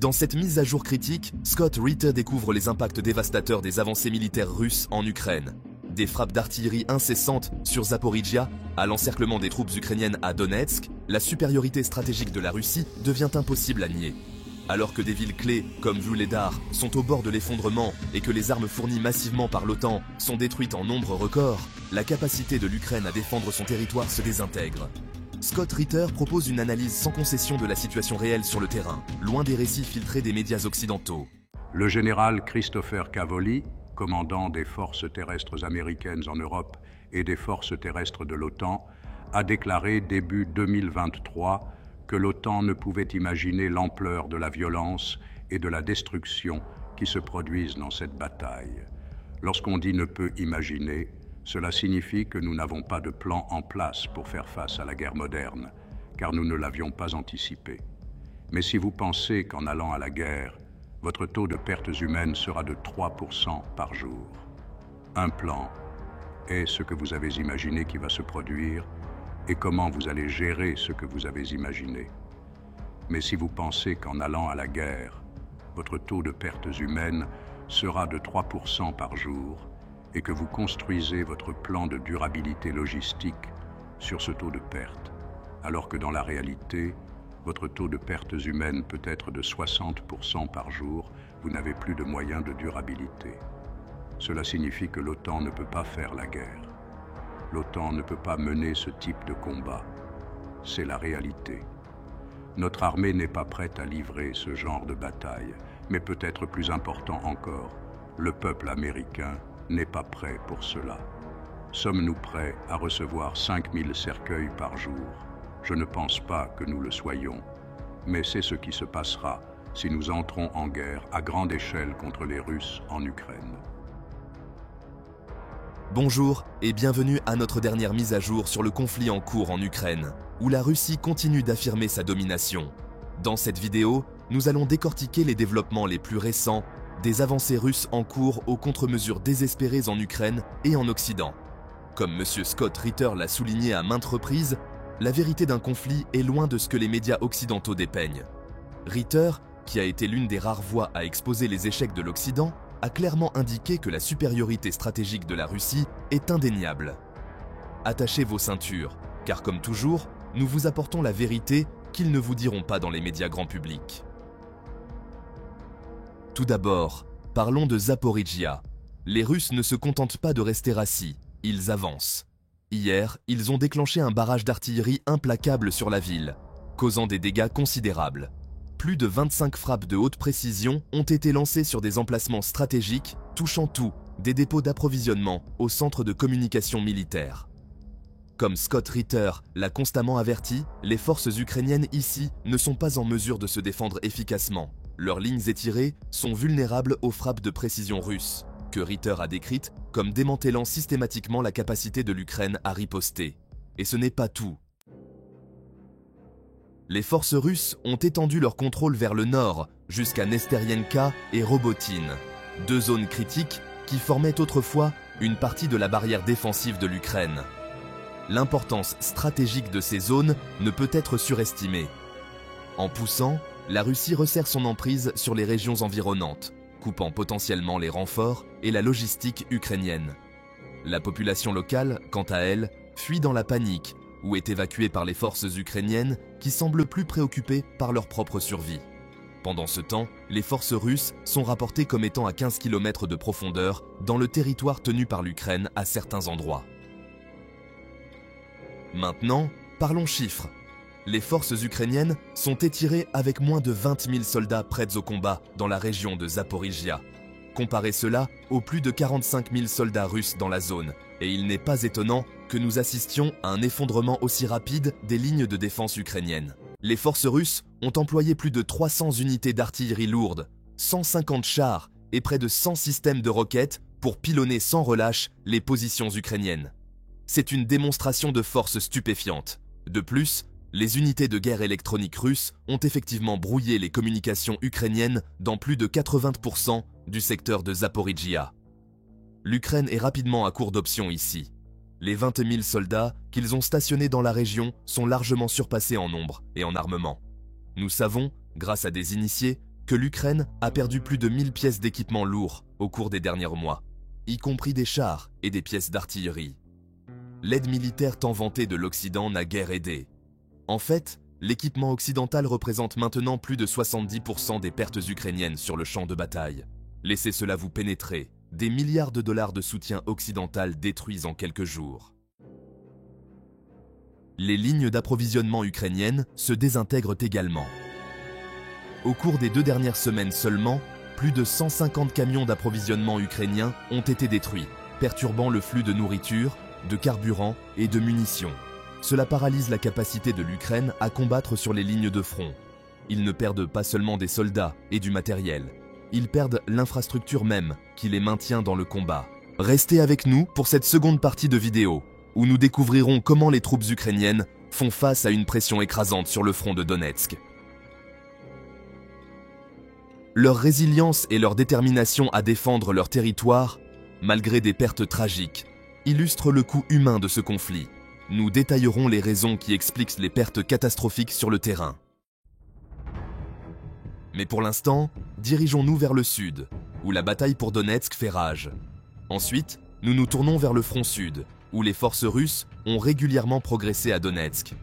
Dans cette mise à jour critique, Scott Ritter découvre les impacts dévastateurs des avancées militaires russes en Ukraine. Des frappes d'artillerie incessantes sur Zaporijia, à l'encerclement des troupes ukrainiennes à Donetsk, la supériorité stratégique de la Russie devient impossible à nier. Alors que des villes clés, comme Vuhledar, sont au bord de l'effondrement et que les armes fournies massivement par l'OTAN sont détruites en nombre record, la capacité de l'Ukraine à défendre son territoire se désintègre. Scott Ritter propose une analyse sans concession de la situation réelle sur le terrain, loin des récits filtrés des médias occidentaux. Le général Christopher Cavoli, commandant des forces terrestres américaines en Europe et des forces terrestres de l'OTAN, a déclaré début 2023 que l'OTAN ne pouvait imaginer l'ampleur de la violence et de la destruction qui se produisent dans cette bataille. Lorsqu'on dit ne peut imaginer, cela signifie que nous n'avons pas de plan en place pour faire face à la guerre moderne, car nous ne l'avions pas anticipé. Mais si vous pensez qu'en allant à la guerre, votre taux de pertes humaines sera de 3% par jour, un plan est ce que vous avez imaginé qui va se produire et comment vous allez gérer ce que vous avez imaginé. Mais si vous pensez qu'en allant à la guerre, votre taux de pertes humaines sera de 3% par jour et que vous construisez votre plan de durabilité logistique sur ce taux de perte, alors que dans la réalité, votre taux de pertes humaines peut être de 60% par jour, vous n'avez plus de moyens de durabilité. Cela signifie que l'OTAN ne peut pas faire la guerre. L'OTAN ne peut pas mener ce type de combat. C'est la réalité. Notre armée n'est pas prête à livrer ce genre de bataille, mais peut-être plus important encore, le peuple américain n'est pas prêt pour cela. Sommes-nous prêts à recevoir 5000 cercueils par jour? Je ne pense pas que nous le soyons, mais c'est ce qui se passera si nous entrons en guerre à grande échelle contre les Russes en Ukraine. Bonjour et bienvenue à notre dernière mise à jour sur le conflit en cours en Ukraine, où la Russie continue d'affirmer sa domination. Dans cette vidéo, nous allons décortiquer les développements les plus récents des avancées russes en cours aux contre-mesures désespérées en Ukraine et en Occident. Comme M. Scott Ritter l'a souligné à maintes reprises, la vérité d'un conflit est loin de ce que les médias occidentaux dépeignent. Ritter, qui a été l'une des rares voix à exposer les échecs de l'Occident, a clairement indiqué que la supériorité stratégique de la Russie est indéniable. Attachez vos ceintures, car comme toujours, nous vous apportons la vérité qu'ils ne vous diront pas dans les médias grand public. Tout d'abord, parlons de Zaporijia. Les Russes ne se contentent pas de rester assis, ils avancent. Hier, ils ont déclenché un barrage d'artillerie implacable sur la ville, causant des dégâts considérables. Plus de 25 frappes de haute précision ont été lancées sur des emplacements stratégiques, touchant tout, des dépôts d'approvisionnement aux centres de communication militaire. Comme Scott Ritter l'a constamment averti, les forces ukrainiennes ici ne sont pas en mesure de se défendre efficacement. Leurs lignes étirées sont vulnérables aux frappes de précision russes, que Ritter a décrites comme démantelant systématiquement la capacité de l'Ukraine à riposter. Et ce n'est pas tout. Les forces russes ont étendu leur contrôle vers le nord, jusqu'à Nesterienka et Robotine, deux zones critiques qui formaient autrefois une partie de la barrière défensive de l'Ukraine. L'importance stratégique de ces zones ne peut être surestimée. En poussant, la Russie resserre son emprise sur les régions environnantes, coupant potentiellement les renforts et la logistique ukrainienne. La population locale, quant à elle, fuit dans la panique ou est évacuée par les forces ukrainiennes qui semblent plus préoccupées par leur propre survie. Pendant ce temps, les forces russes sont rapportées comme étant à 15 km de profondeur dans le territoire tenu par l'Ukraine à certains endroits. Maintenant, parlons chiffres. Les forces ukrainiennes sont étirées avec moins de 20 000 soldats prêts au combat dans la région de Zaporijia. Comparez cela aux plus de 45 000 soldats russes dans la zone, et il n'est pas étonnant que nous assistions à un effondrement aussi rapide des lignes de défense ukrainiennes. Les forces russes ont employé plus de 300 unités d'artillerie lourde, 150 chars et près de 100 systèmes de roquettes pour pilonner sans relâche les positions ukrainiennes. C'est une démonstration de force stupéfiante. De plus, les unités de guerre électronique russes ont effectivement brouillé les communications ukrainiennes dans plus de 80% du secteur de Zaporijia. L'Ukraine est rapidement à court d'options ici. Les 20 000 soldats qu'ils ont stationnés dans la région sont largement surpassés en nombre et en armement. Nous savons, grâce à des initiés, que l'Ukraine a perdu plus de 1000 pièces d'équipement lourd au cours des derniers mois, y compris des chars et des pièces d'artillerie. L'aide militaire tant vantée de l'Occident n'a guère aidé. En fait, l'équipement occidental représente maintenant plus de 70% des pertes ukrainiennes sur le champ de bataille. Laissez cela vous pénétrer, des milliards de dollars de soutien occidental détruits en quelques jours. Les lignes d'approvisionnement ukrainiennes se désintègrent également. Au cours des 2 dernières semaines seulement, plus de 150 camions d'approvisionnement ukrainiens ont été détruits, perturbant le flux de nourriture, de carburant et de munitions. Cela paralyse la capacité de l'Ukraine à combattre sur les lignes de front. Ils ne perdent pas seulement des soldats et du matériel, ils perdent l'infrastructure même qui les maintient dans le combat. Restez avec nous pour cette seconde partie de vidéo, où nous découvrirons comment les troupes ukrainiennes font face à une pression écrasante sur le front de Donetsk. Leur résilience et leur détermination à défendre leur territoire, malgré des pertes tragiques, illustrent le coût humain de ce conflit. Nous détaillerons les raisons qui expliquent les pertes catastrophiques sur le terrain. Mais pour l'instant, dirigeons-nous vers le sud, où la bataille pour Donetsk fait rage. Ensuite, nous nous tournons vers le front sud, où les forces russes ont régulièrement progressé à Donetsk.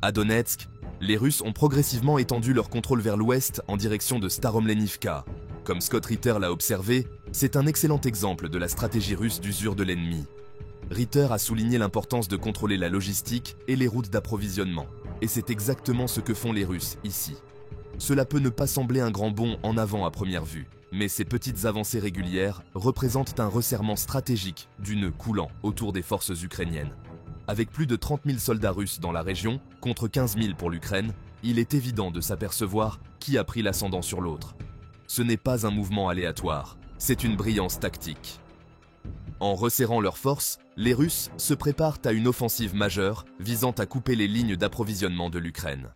À Donetsk, les Russes ont progressivement étendu leur contrôle vers l'ouest en direction de Staromlenivka. Comme Scott Ritter l'a observé, c'est un excellent exemple de la stratégie russe d'usure de l'ennemi. Ritter a souligné l'importance de contrôler la logistique et les routes d'approvisionnement, et c'est exactement ce que font les Russes ici. Cela peut ne pas sembler un grand bond en avant à première vue, mais ces petites avancées régulières représentent un resserrement stratégique du nœud coulant autour des forces ukrainiennes. Avec plus de 30 000 soldats russes dans la région, contre 15 000 pour l'Ukraine, il est évident de s'apercevoir qui a pris l'ascendant sur l'autre. Ce n'est pas un mouvement aléatoire, c'est une brillance tactique. En resserrant leurs forces, les Russes se préparent à une offensive majeure visant à couper les lignes d'approvisionnement de l'Ukraine.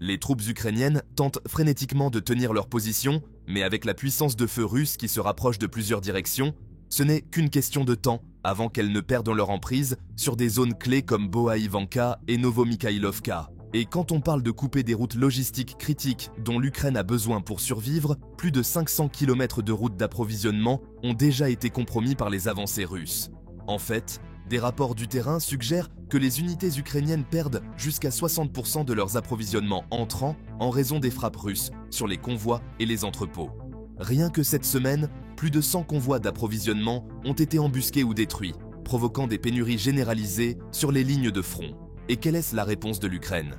Les troupes ukrainiennes tentent frénétiquement de tenir leur position, mais avec la puissance de feu russe qui se rapproche de plusieurs directions, ce n'est qu'une question de temps avant qu'elles ne perdent leur emprise sur des zones clés comme Boa-Ivanka et Novomikhailovka. Et quand on parle de couper des routes logistiques critiques dont l'Ukraine a besoin pour survivre, plus de 500 km de routes d'approvisionnement ont déjà été compromis par les avancées russes. En fait, des rapports du terrain suggèrent que les unités ukrainiennes perdent jusqu'à 60% de leurs approvisionnements entrants en raison des frappes russes sur les convois et les entrepôts. Rien que cette semaine, plus de 100 convois d'approvisionnement ont été embusqués ou détruits, provoquant des pénuries généralisées sur les lignes de front. Et quelle est la réponse de l'Ukraine?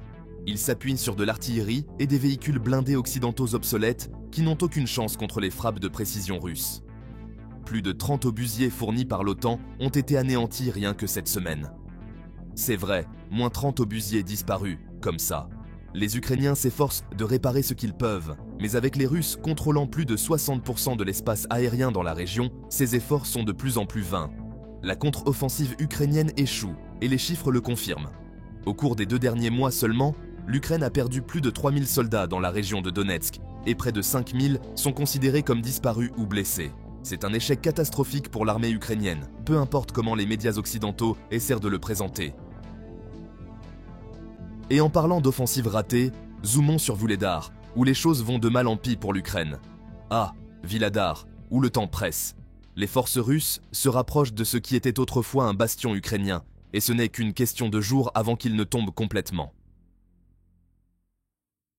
Ils s'appuient sur de l'artillerie et des véhicules blindés occidentaux obsolètes qui n'ont aucune chance contre les frappes de précision russes. Plus de 30 obusiers fournis par l'OTAN ont été anéantis rien que cette semaine. C'est vrai, moins 30 obusiers disparus, comme ça. Les Ukrainiens s'efforcent de réparer ce qu'ils peuvent, mais avec les Russes contrôlant plus de 60% de l'espace aérien dans la région, ces efforts sont de plus en plus vains. La contre-offensive ukrainienne échoue, et les chiffres le confirment. Au cours des 2 derniers mois seulement, l'Ukraine a perdu plus de 3000 soldats dans la région de Donetsk, et près de 5000 sont considérés comme disparus ou blessés. C'est un échec catastrophique pour l'armée ukrainienne, peu importe comment les médias occidentaux essaient de le présenter. Et en parlant d'offensive ratée, zoomons sur Vuhledar, où les choses vont de mal en pis pour l'Ukraine. Ah, Vuhledar, où le temps presse. Les forces russes se rapprochent de ce qui était autrefois un bastion ukrainien, et ce n'est qu'une question de jours avant qu'il ne tombe complètement.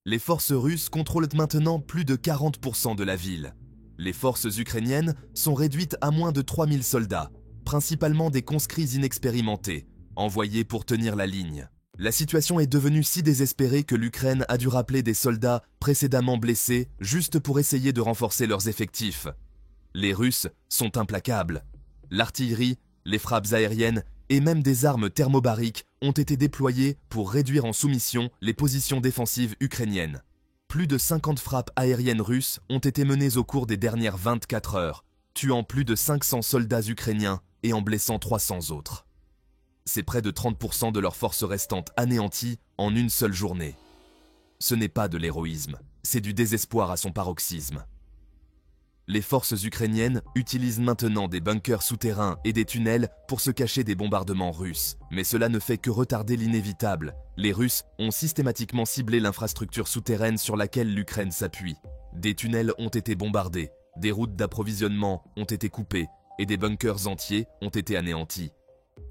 Les forces russes contrôlent maintenant plus de 40% de la ville. Les forces ukrainiennes sont réduites à moins de 3000 soldats, principalement des conscrits inexpérimentés, envoyés pour tenir la ligne. La situation est devenue si désespérée que l'Ukraine a dû rappeler des soldats précédemment blessés juste pour essayer de renforcer leurs effectifs. Les Russes sont implacables. L'artillerie, les frappes aériennes et même des armes thermobariques ont été déployées pour réduire en soumission les positions défensives ukrainiennes. Plus de 50 frappes aériennes russes ont été menées au cours des dernières 24 heures, tuant plus de 500 soldats ukrainiens et en blessant 300 autres. C'est près de 30% de leurs forces restantes anéanties en une seule journée. Ce n'est pas de l'héroïsme, c'est du désespoir à son paroxysme. Les forces ukrainiennes utilisent maintenant des bunkers souterrains et des tunnels pour se cacher des bombardements russes. Mais cela ne fait que retarder l'inévitable. Les Russes ont systématiquement ciblé l'infrastructure souterraine sur laquelle l'Ukraine s'appuie. Des tunnels ont été bombardés, des routes d'approvisionnement ont été coupées et des bunkers entiers ont été anéantis.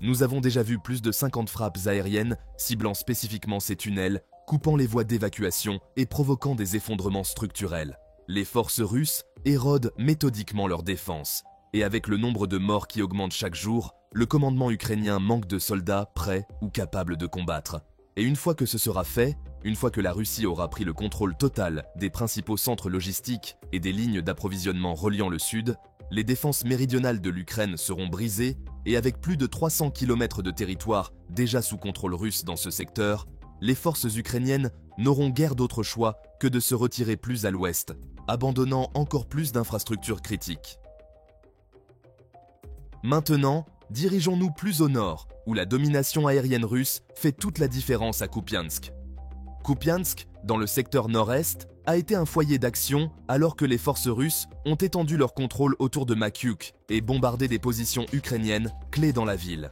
Nous avons déjà vu plus de 50 frappes aériennes ciblant spécifiquement ces tunnels, coupant les voies d'évacuation et provoquant des effondrements structurels. Les forces russes érodent méthodiquement leur défense, et avec le nombre de morts qui augmente chaque jour, le commandement ukrainien manque de soldats prêts ou capables de combattre. Et une fois que ce sera fait, une fois que la Russie aura pris le contrôle total des principaux centres logistiques et des lignes d'approvisionnement reliant le sud, les défenses méridionales de l'Ukraine seront brisées et avec plus de 300 km de territoire déjà sous contrôle russe dans ce secteur, les forces ukrainiennes n'auront guère d'autre choix que de se retirer plus à l'ouest, abandonnant encore plus d'infrastructures critiques. Maintenant, dirigeons-nous plus au nord, où la domination aérienne russe fait toute la différence à Kupiansk. Kupiansk, dans le secteur nord-est, a été un foyer d'action alors que les forces russes ont étendu leur contrôle autour de Makiuk et bombardé des positions ukrainiennes clés dans la ville.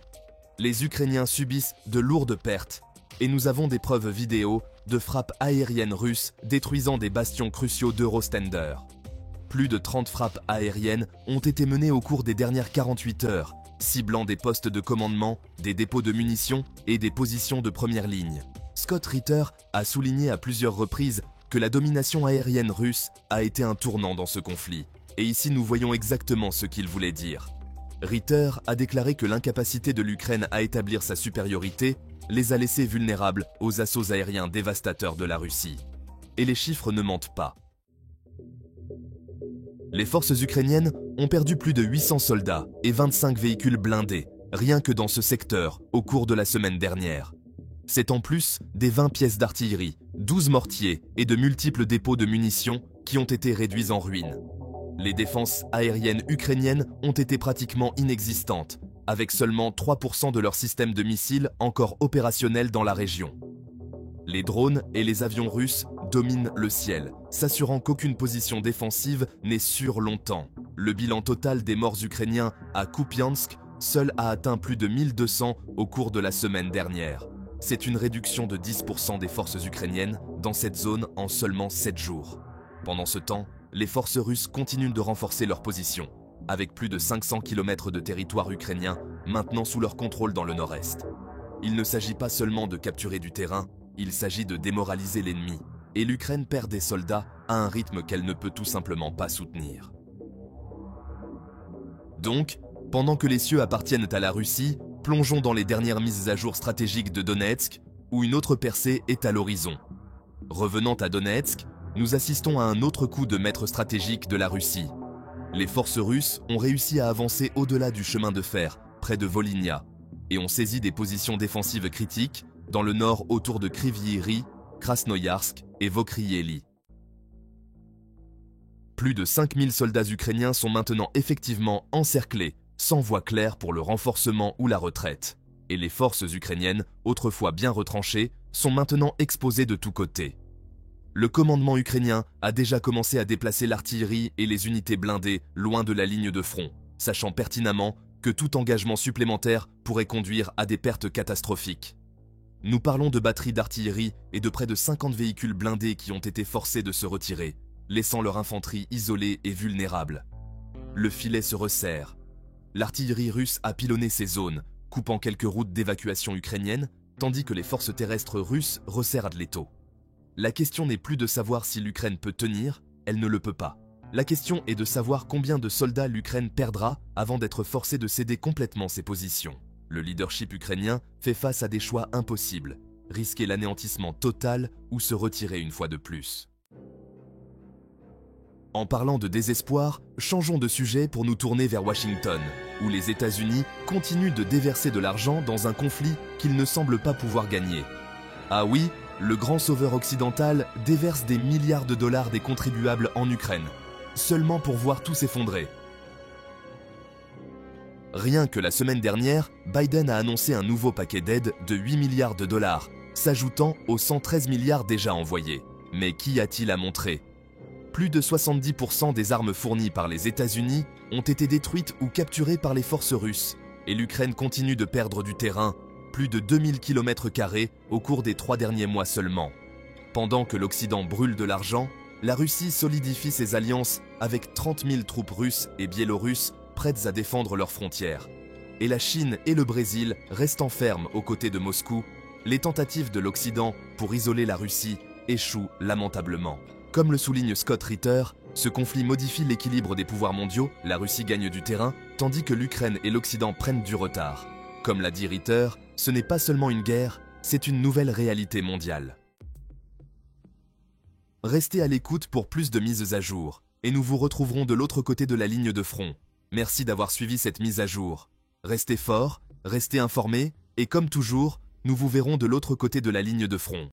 Les Ukrainiens subissent de lourdes pertes, et nous avons des preuves vidéo de frappes aériennes russes détruisant des bastions cruciaux d'Eurostender. Plus de 30 frappes aériennes ont été menées au cours des dernières 48 heures, ciblant des postes de commandement, des dépôts de munitions et des positions de première ligne. Scott Ritter a souligné à plusieurs reprises que la domination aérienne russe a été un tournant dans ce conflit. Et ici nous voyons exactement ce qu'il voulait dire. Ritter a déclaré que l'incapacité de l'Ukraine à établir sa supériorité les a laissés vulnérables aux assauts aériens dévastateurs de la Russie. Et les chiffres ne mentent pas. Les forces ukrainiennes ont perdu plus de 800 soldats et 25 véhicules blindés, rien que dans ce secteur, au cours de la semaine dernière. C'est en plus des 20 pièces d'artillerie, 12 mortiers et de multiples dépôts de munitions qui ont été réduits en ruines. Les défenses aériennes ukrainiennes ont été pratiquement inexistantes, avec seulement 3% de leur système de missiles encore opérationnels dans la région. Les drones et les avions russes dominent le ciel, s'assurant qu'aucune position défensive n'est sûre longtemps. Le bilan total des morts ukrainiens à Kupiansk seul a atteint plus de 1200 au cours de la semaine dernière. C'est une réduction de 10% des forces ukrainiennes dans cette zone en seulement 7 jours. Pendant ce temps, les forces russes continuent de renforcer leur position, avec plus de 500 km de territoire ukrainien maintenant sous leur contrôle dans le nord-est. Il ne s'agit pas seulement de capturer du terrain, il s'agit de démoraliser l'ennemi, et l'Ukraine perd des soldats à un rythme qu'elle ne peut tout simplement pas soutenir. Donc, pendant que les cieux appartiennent à la Russie, plongeons dans les dernières mises à jour stratégiques de Donetsk, où une autre percée est à l'horizon. Revenant à Donetsk, nous assistons à un autre coup de maître stratégique de la Russie. Les forces russes ont réussi à avancer au-delà du chemin de fer, près de Volhynia, et ont saisi des positions défensives critiques dans le nord autour de Kryvyi-Rih, Krasnoyarsk et Vokrieli. Plus de 5000 soldats ukrainiens sont maintenant effectivement encerclés, sans voie claire pour le renforcement ou la retraite. Et les forces ukrainiennes, autrefois bien retranchées, sont maintenant exposées de tous côtés. Le commandement ukrainien a déjà commencé à déplacer l'artillerie et les unités blindées loin de la ligne de front, sachant pertinemment que tout engagement supplémentaire pourrait conduire à des pertes catastrophiques. Nous parlons de batteries d'artillerie et de près de 50 véhicules blindés qui ont été forcés de se retirer, laissant leur infanterie isolée et vulnérable. Le filet se resserre. L'artillerie russe a pilonné ces zones, coupant quelques routes d'évacuation ukrainiennes, tandis que les forces terrestres russes resserrent l'étau. La question n'est plus de savoir si l'Ukraine peut tenir, elle ne le peut pas. La question est de savoir combien de soldats l'Ukraine perdra avant d'être forcée de céder complètement ses positions. Le leadership ukrainien fait face à des choix impossibles, risquer l'anéantissement total ou se retirer une fois de plus. En parlant de désespoir, changeons de sujet pour nous tourner vers Washington, où les États-Unis continuent de déverser de l'argent dans un conflit qu'ils ne semblent pas pouvoir gagner. Ah oui, le grand sauveur occidental déverse des milliards de dollars des contribuables en Ukraine, seulement pour voir tout s'effondrer. Rien que la semaine dernière, Biden a annoncé un nouveau paquet d'aide de 8 milliards de dollars, s'ajoutant aux 113 milliards déjà envoyés. Mais qu'y a-t-il à montrer ? plus de 70% des armes fournies par les États-Unis ont été détruites ou capturées par les forces russes, et l'Ukraine continue de perdre du terrain, plus de 2000 km² au cours des 3 derniers mois seulement. Pendant que l'Occident brûle de l'argent, la Russie solidifie ses alliances avec 30 000 troupes russes et biélorusses prêtes à défendre leurs frontières. Et la Chine et le Brésil restant fermes aux côtés de Moscou, les tentatives de l'Occident pour isoler la Russie échouent lamentablement. Comme le souligne Scott Ritter, ce conflit modifie l'équilibre des pouvoirs mondiaux, la Russie gagne du terrain, tandis que l'Ukraine et l'Occident prennent du retard. Comme l'a dit Ritter, ce n'est pas seulement une guerre, c'est une nouvelle réalité mondiale. Restez à l'écoute pour plus de mises à jour, et nous vous retrouverons de l'autre côté de la ligne de front. Merci d'avoir suivi cette mise à jour. Restez forts, restez informés, et comme toujours, nous vous verrons de l'autre côté de la ligne de front.